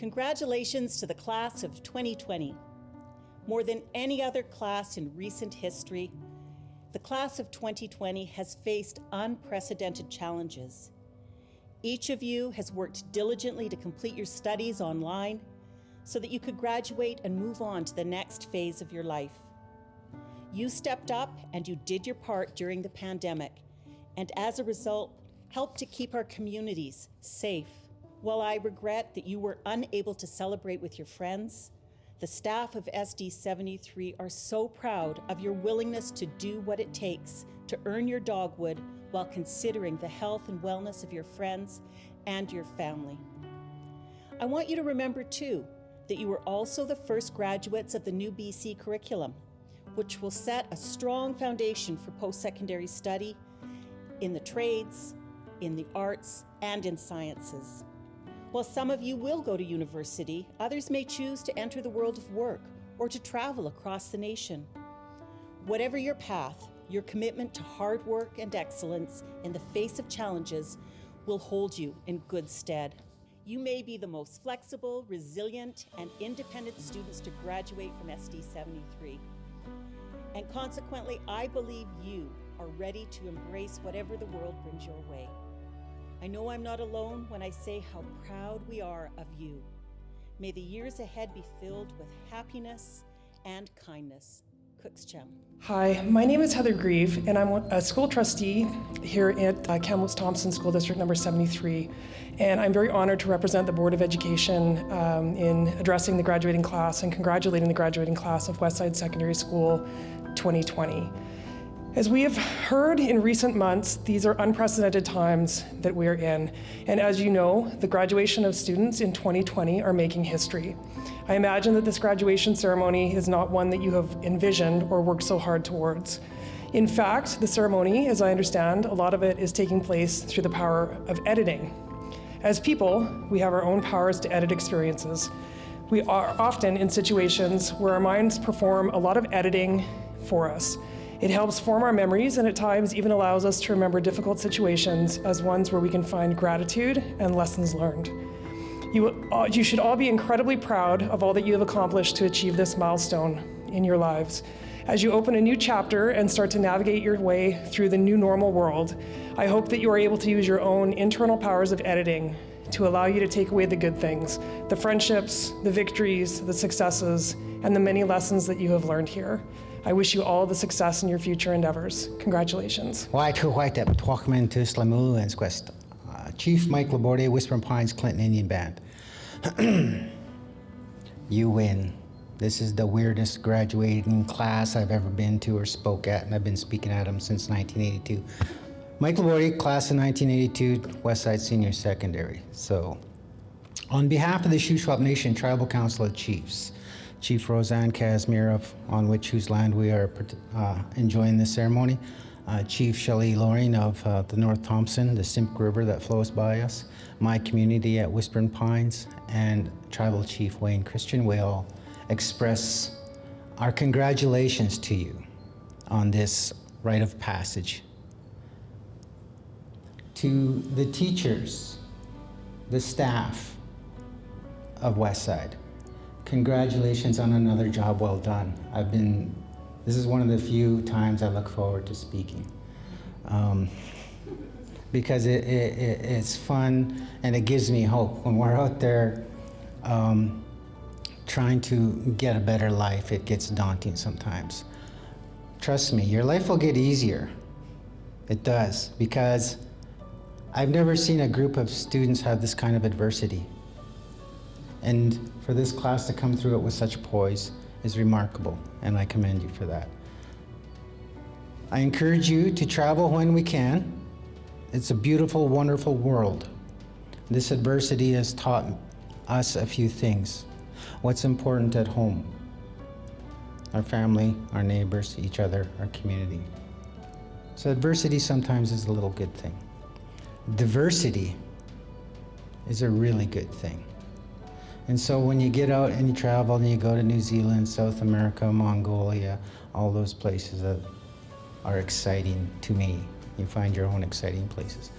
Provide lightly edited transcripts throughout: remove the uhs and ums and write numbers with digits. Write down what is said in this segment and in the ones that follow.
Congratulations to the class of 2020. More than any other class in recent history, the class of 2020 has faced unprecedented challenges. Each of you has worked diligently to complete your studies online so that you could graduate and move on to the next phase of your life. You stepped up and you did your part during the pandemic, and as a result, helped to keep our communities safe. While I regret that you were unable to celebrate with your friends, the staff of SD 73 are so proud of your willingness to do what it takes to earn your dogwood while considering the health and wellness of your friends and your family. I want you to remember too that you were also the first graduates of the new BC curriculum, which will set a strong foundation for post-secondary study in the trades, in the arts, and in sciences. While some of you will go to university, others may choose to enter the world of work or to travel across the nation. Whatever your path, your commitment to hard work and excellence in the face of challenges will hold you in good stead. You may be the most flexible, resilient, and independent students to graduate from SD 73. And consequently, I believe you are ready to embrace whatever the world brings your way. I know I'm not alone when I say how proud we are of you. May the years ahead be filled with happiness and kindness. Cookschem. Hi, my name is Heather Grieve, and I'm a school trustee here at Kamloops Thompson School District number 73. And I'm very honored to represent the Board of Education in addressing the graduating class and congratulating the graduating class of Westside Secondary School 2020. As we have heard in recent months, these are unprecedented times that we are in. And as you know, the graduation of students in 2020 are making history. I imagine that this graduation ceremony is not one that you have envisioned or worked so hard towards. In fact, the ceremony, as I understand, a lot of it is taking place through the power of editing. As people, we have our own powers to edit experiences. We are often in situations where our minds perform a lot of editing for us. It helps form our memories and at times even allows us to remember difficult situations as ones where we can find gratitude and lessons learned. You should all be incredibly proud of all that you have accomplished to achieve this milestone in your lives. As you open a new chapter and start to navigate your way through the new normal world, I hope that you are able to use your own internal powers of editing to allow you to take away the good things, the friendships, the victories, the successes, and the many lessons that you have learned here. I wish you all the success in your future endeavors. Congratulations. Chief Mike Laborde, Whispering Pines, Clinton Indian Band. You win. This is the weirdest graduating class I've ever been to or spoke at, and I've been speaking at them since 1982. Mike Laborde, class of 1982, Westside Senior Secondary. So, on behalf of the Shuswap Nation Tribal Council of Chiefs, Chief Roseanne Casimir, on whose land we are enjoying this ceremony, Chief Shelley Loring of the North Thompson, the Simcoe River that flows by us, my community at Whispering Pines, and Tribal Chief Wayne Christian, we all express our congratulations to you on this rite of passage. To the teachers, the staff of Westside, congratulations on another job well done. This is one of the few times I look forward to speaking because it's fun and it gives me hope. When we're out there trying to get a better life, it gets daunting sometimes. Trust me, your life will get easier. It does, because I've never seen a group of students have this kind of adversity. And for this class to come through it with such poise is remarkable, and I commend you for that. I encourage you to travel when we can. It's a beautiful, wonderful world. This adversity has taught us a few things. What's important at home? Our family, our neighbors, each other, our community. So adversity sometimes is a little good thing. Diversity is a really good thing. And so when you get out and you travel and you go to New Zealand, South America, Mongolia, all those places that are exciting to me, you find your own exciting places.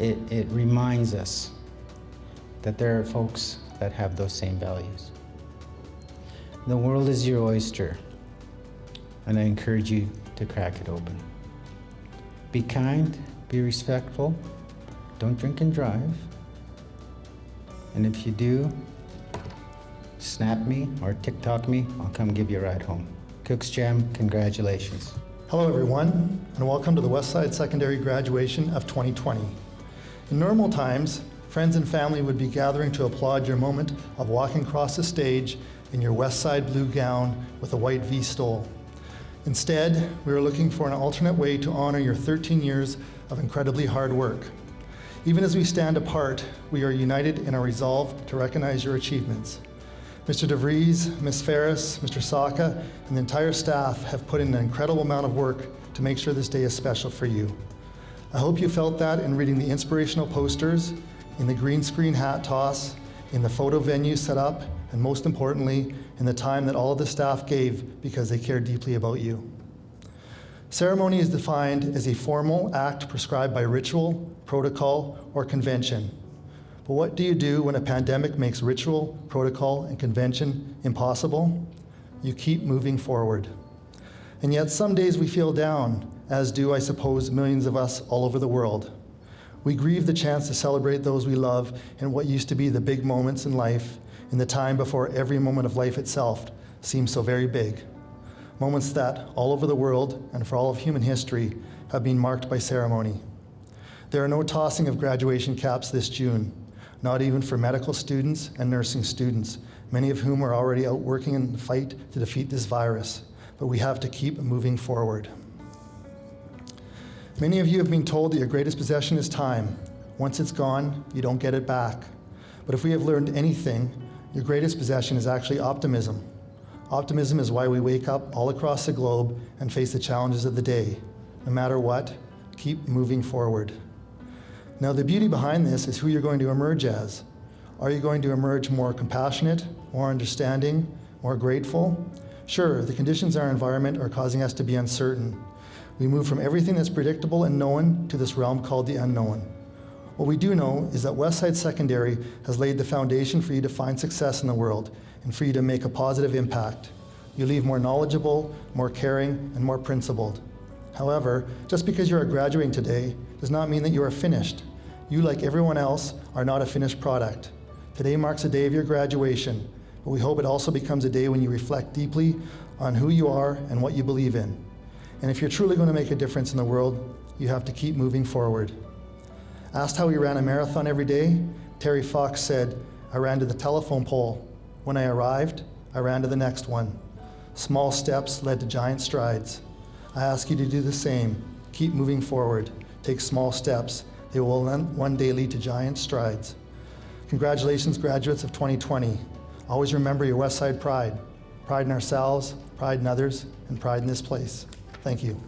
It reminds us that there are folks that have those same values. The world is your oyster, and I encourage you to crack it open. Be kind, be respectful, don't drink and drive. And if you do, snap me or TikTok me, I'll come give you a ride home. Cook's Jam, congratulations. Hello everyone, and welcome to the Westside Secondary graduation of 2020. In normal times, friends and family would be gathering to applaud your moment of walking across the stage in your Westside blue gown with a white V-stole. Instead, we are looking for an alternate way to honor your 13 years of incredibly hard work. Even as we stand apart, we are united in our resolve to recognize your achievements. Mr. DeVries, Ms. Ferris, Mr. Saka, and the entire staff have put in an incredible amount of work to make sure this day is special for you. I hope you felt that in reading the inspirational posters, in the green screen hat toss, in the photo venue set up, and most importantly, in the time that all of the staff gave because they care deeply about you. Ceremony is defined as a formal act prescribed by ritual, protocol, or convention. But what do you do when a pandemic makes ritual, protocol, and convention impossible? You keep moving forward. And yet some days we feel down, as do, I suppose, millions of us all over the world. We grieve the chance to celebrate those we love in what used to be the big moments in life, in the time before every moment of life itself seemed so very big. Moments that, all over the world and for all of human history, have been marked by ceremony. There are no tossing of graduation caps this June, not even for medical students and nursing students, many of whom are already out working in the fight to defeat this virus. But we have to keep moving forward. Many of you have been told that your greatest possession is time. Once it's gone, you don't get it back. But if we have learned anything, your greatest possession is actually optimism. Optimism is why we wake up all across the globe and face the challenges of the day. No matter what, keep moving forward. Now, the beauty behind this is who you're going to emerge as. Are you going to emerge more compassionate, more understanding, more grateful? Sure, the conditions in our environment are causing us to be uncertain. We move from everything that's predictable and known to this realm called the unknown. What we do know is that Westside Secondary has laid the foundation for you to find success in the world and for you to make a positive impact. You leave more knowledgeable, more caring, and more principled. However, just because you are graduating today does not mean that you are finished. You, like everyone else, are not a finished product. Today marks the day of your graduation, but we hope it also becomes a day when you reflect deeply on who you are and what you believe in. And if you're truly going to make a difference in the world, you have to keep moving forward. Asked how he ran a marathon every day, Terry Fox said, "I ran to the telephone pole. When I arrived, I ran to the next one. Small steps led to giant strides. I ask you to do the same. Keep moving forward. Take small steps. They will one day lead to giant strides." Congratulations, graduates of 2020. Always remember your Westside pride. Pride in ourselves, pride in others, and pride in this place. Thank you.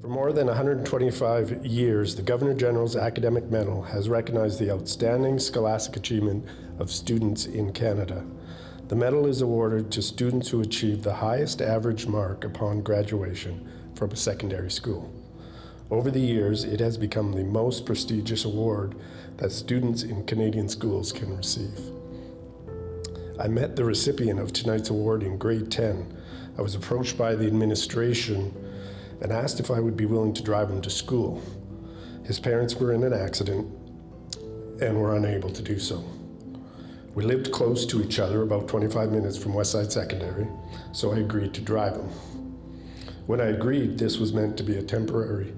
For more than 125 years, the Governor General's Academic Medal has recognized the outstanding scholastic achievement of students in Canada. The medal is awarded to students who achieve the highest average mark upon graduation from a secondary school. Over the years, it has become the most prestigious award that students in Canadian schools can receive. I met the recipient of tonight's award in grade 10. I was approached by the administration and asked if I would be willing to drive him to school. His parents were in an accident and were unable to do so. We lived close to each other, about 25 minutes from Westside Secondary, so I agreed to drive him. When I agreed, this was meant to be a temporary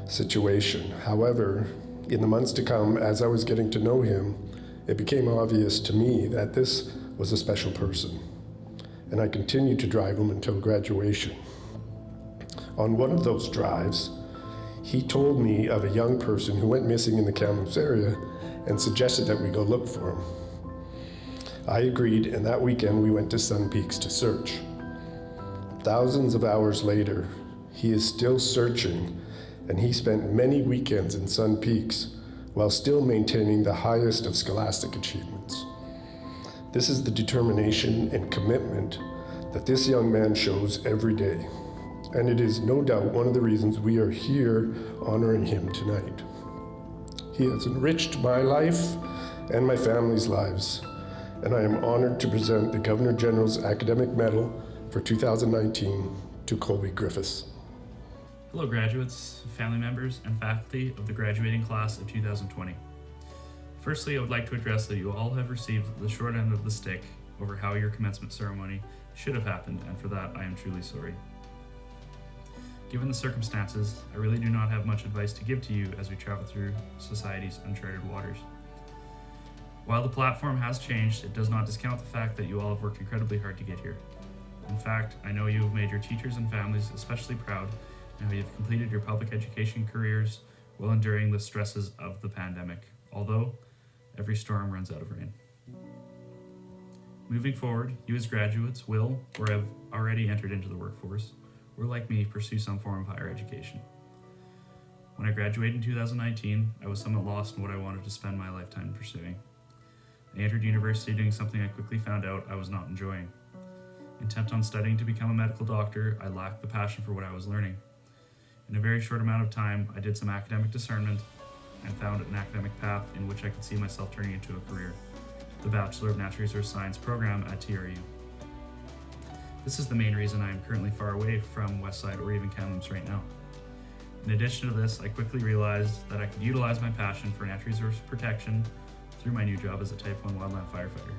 situation. However, in the months to come, as I was getting to know him, it became obvious to me that this was a special person, and I continued to drive him until graduation. On one of those drives, he told me of a young person who went missing in the Kamloops area and suggested that we go look for him. I agreed, and that weekend we went to Sun Peaks to search. Thousands of hours later, he is still searching, and he spent many weekends in Sun Peaks while still maintaining the highest of scholastic achievements. This is the determination and commitment that this young man shows every day. And it is no doubt one of the reasons we are here honoring him tonight. He has enriched my life and my family's lives, and I am honored to present the Governor General's Academic Medal for 2019 to Colby Griffiths. Hello graduates, family members, and faculty of the graduating class of 2020. Firstly, I would like to address that you all have received the short end of the stick over how your commencement ceremony should have happened, and for that I am truly sorry. Given the circumstances, I really do not have much advice to give to you as we travel through society's uncharted waters. While the platform has changed, it does not discount the fact that you all have worked incredibly hard to get here. In fact, I know you have made your teachers and families especially proud and how you have completed your public education careers while enduring the stresses of the pandemic, although every storm runs out of rain. Moving forward, you as graduates will, or have already entered into the workforce, or like me, pursue some form of higher education. When I graduated in 2019, I was somewhat lost in what I wanted to spend my lifetime pursuing. I entered university doing something I quickly found out I was not enjoying. Intent on studying to become a medical doctor, I lacked the passion for what I was learning. In a very short amount of time, I did some academic discernment and found an academic path in which I could see myself turning into a career, the Bachelor of Natural Resource Science program at TRU. This is the main reason I am currently far away from Westside or even Kamloops right now. In addition to this, I quickly realized that I could utilize my passion for natural resource protection through my new job as a Type 1 wildland firefighter.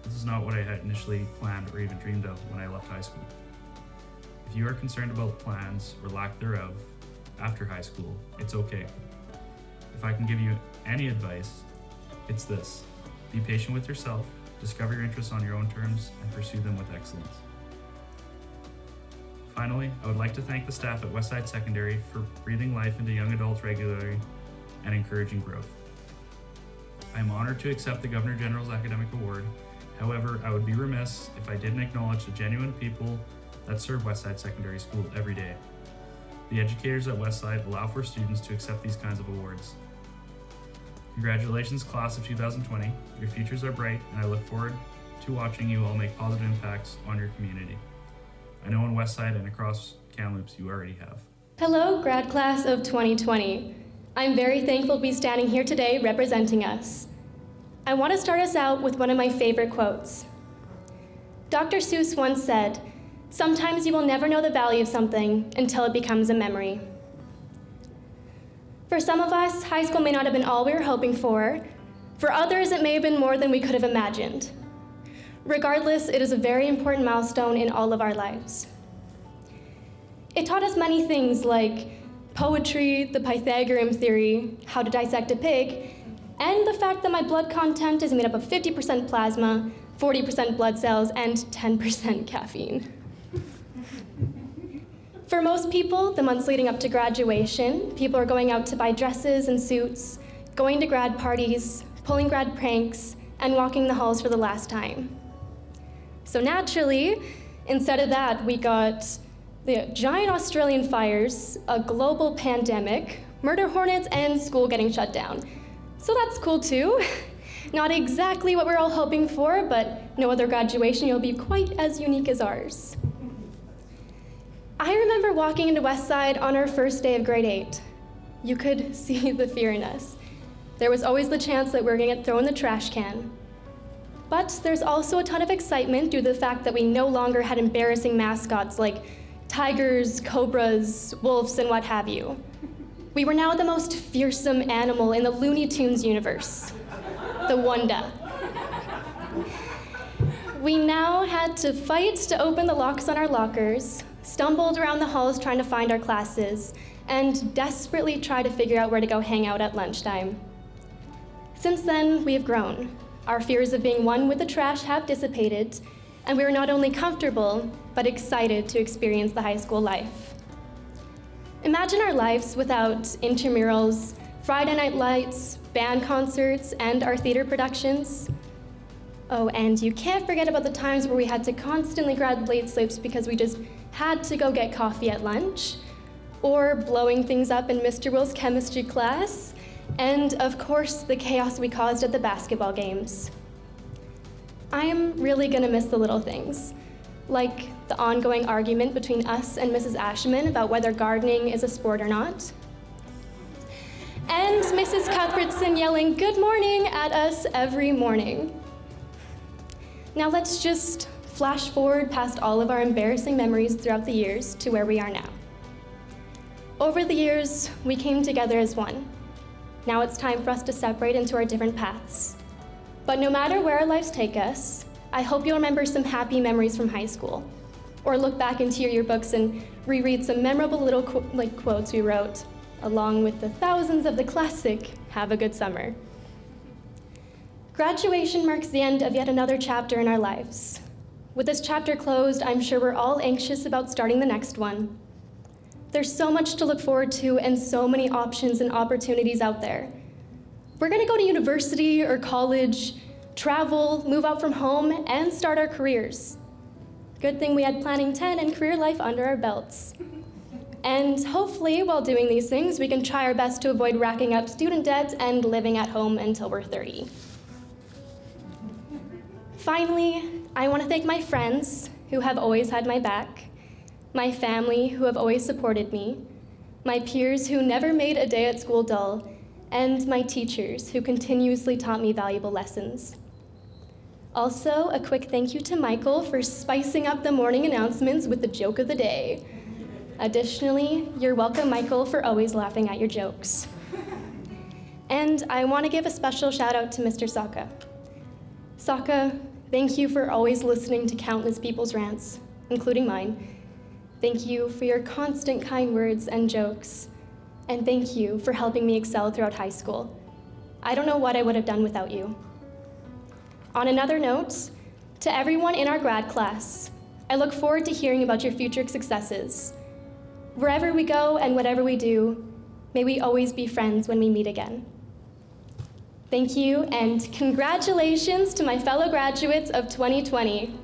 This is not what I had initially planned or even dreamed of when I left high school. If you are concerned about plans or lack thereof after high school, it's okay. If I can give you any advice, it's this: be patient with yourself, discover your interests on your own terms, and pursue them with excellence. Finally, I would like to thank the staff at Westside Secondary for breathing life into young adults regularly and encouraging growth. I am honored to accept the Governor General's Academic Award. However, I would be remiss if I didn't acknowledge the genuine people that serve Westside Secondary School every day. The educators at Westside allow for students to accept these kinds of awards. Congratulations, class of 2020. Your futures are bright, and I look forward to watching you all make positive impacts on your community. I know in Westside and across Kamloops you already have. Hello, grad class of 2020. I'm very thankful to be standing here today representing us. I want to start us out with one of my favorite quotes. Dr. Seuss once said, "Sometimes you will never know the value of something until it becomes a memory." For some of us, high school may not have been all we were hoping for. For others, it may have been more than we could have imagined. Regardless, it is a very important milestone in all of our lives. It taught us many things like poetry, the Pythagorean theory, how to dissect a pig, and the fact that my blood content is made up of 50% plasma, 40% blood cells, and 10% caffeine. For most people, the months leading up to graduation, people are going out to buy dresses and suits, going to grad parties, pulling grad pranks, and walking the halls for the last time. So naturally, instead of that, we got the giant Australian fires, a global pandemic, murder hornets, and school getting shut down. So that's cool too. Not exactly what we're all hoping for, but no other graduation will be quite as unique as ours. I remember walking into Westside on our first day of grade 8. You could see the fear in us. There was always the chance that we were gonna get thrown in the trash can. But there's also a ton of excitement due to the fact that we no longer had embarrassing mascots like tigers, cobras, wolves, and what have you. We were now the most fearsome animal in the Looney Tunes universe, the Wanda. We now had to fight to open the locks on our lockers, stumbled around the halls trying to find our classes, and desperately tried to figure out where to go hang out at lunchtime. Since then, we have grown. Our fears of being one with the trash have dissipated, and we are not only comfortable, but excited to experience the high school life. Imagine our lives without intramurals, Friday night lights, band concerts, and our theater productions. Oh, and you can't forget about the times where we had to constantly grab late slips because we just had to go get coffee at lunch, or blowing things up in Mr. Will's chemistry class, and of course, the chaos we caused at the basketball games. I am really gonna miss the little things, like the ongoing argument between us and Mrs. Ashman about whether gardening is a sport or not, and Mrs. Cuthbertson yelling "good morning" at us every morning. Now let's just flash forward past all of our embarrassing memories throughout the years to where we are now. Over the years, we came together as one. Now it's time for us to separate into our different paths. But no matter where our lives take us, I hope you'll remember some happy memories from high school, or look back into your yearbooks and reread some memorable little quotes we wrote, along with the thousands of the classic "Have a good summer." Graduation marks the end of yet another chapter in our lives. With this chapter closed, I'm sure we're all anxious about starting the next one. There's so much to look forward to and so many options and opportunities out there. We're gonna go to university or college, travel, move out from home, and start our careers. Good thing we had Planning 10 and career life under our belts. And hopefully, while doing these things, we can try our best to avoid racking up student debt and living at home until we're 30. Finally, I want to thank my friends who have always had my back, my family who have always supported me, my peers who never made a day at school dull, and my teachers who continuously taught me valuable lessons. Also, a quick thank you to Michael for spicing up the morning announcements with the joke of the day. Additionally, you're welcome, Michael, for always laughing at your jokes. And I want to give a special shout out to Mr. Saka. Saka, thank you for always listening to countless people's rants, including mine. Thank you for your constant kind words and jokes. And thank you for helping me excel throughout high school. I don't know what I would have done without you. On another note, to everyone in our grad class, I look forward to hearing about your future successes. Wherever we go and whatever we do, may we always be friends when we meet again. Thank you, and congratulations to my fellow graduates of 2020.